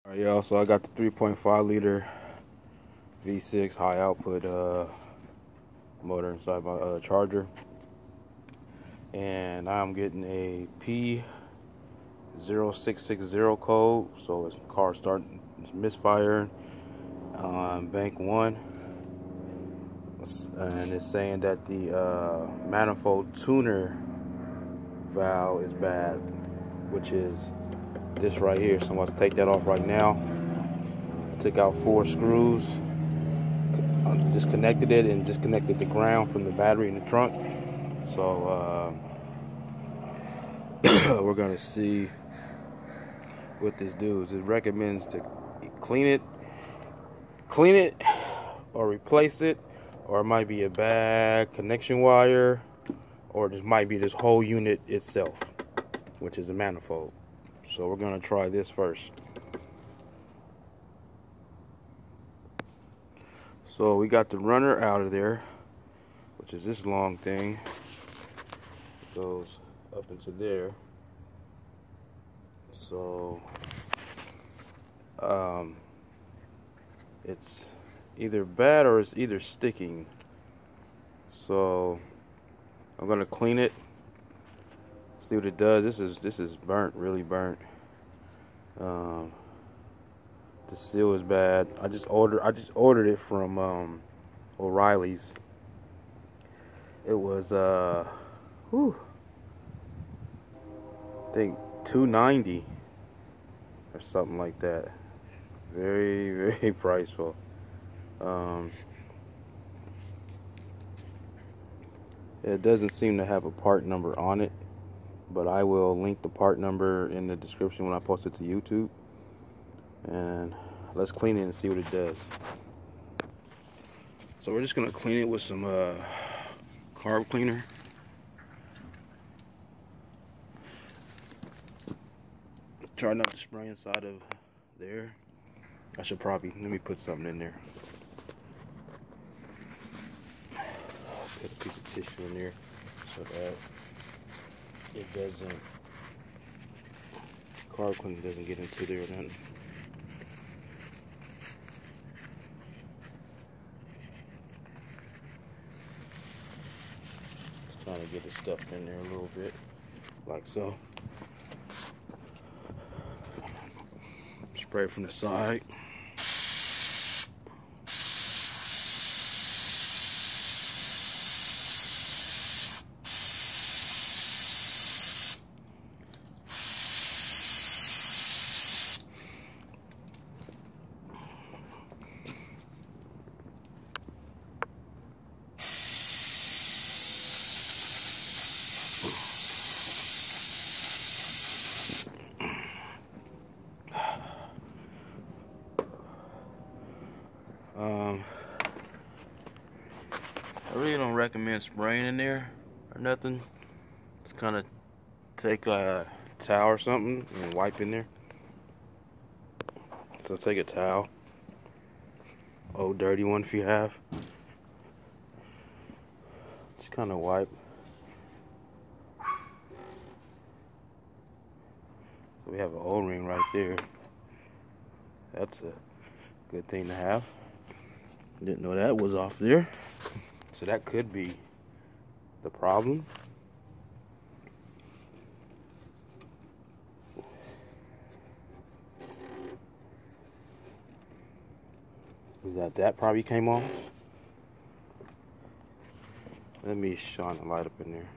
Alright, y'all, so I got the 3.5 liter V6 high output motor inside my charger, and I'm getting a P0660 code, so it's car starting, it's misfiring on bank 1, and it's saying that the manifold tuner valve is bad, which is this right here. So I'm about to take that off right now. Took out 4 screws, disconnected it, and disconnected the ground from the battery in the trunk. So we're gonna see what this does. It recommends to clean it or replace it, or it might be a bad connection wire, or this might be this whole unit itself, which is a manifold. So we're gonna try this first. So we got the runner out of there, which is this long thing. It goes up into there. So it's either bad or it's either sticking. So I'm gonna clean it, see what it does. This is burnt, really burnt. The seal is bad. I just ordered it from O'Reilly's. It was I think $2.90 or something like that. Very, very priceful. It doesn't seem to have a part number on it, but I will link the part number in the description when I post it to YouTube. And let's clean it and see what it does. So we're just gonna clean it with some carb cleaner. Try not to spray inside of there. I should probably, let me put something in there. Put a piece of tissue in there so that it doesn't, carb cleaner doesn't get into there or nothing. Just trying to get the stuff in there a little bit, like so. Spray from the side. I really don't recommend spraying in there or nothing. Just kind of take a towel or something and wipe in there. So take a towel, old dirty one if you have. Just kind of wipe. So we have an O-ring right there. That's a good thing to have. Didn't know that was off there. So that could be the problem. Is that probably came off? Let me shine the light up in there.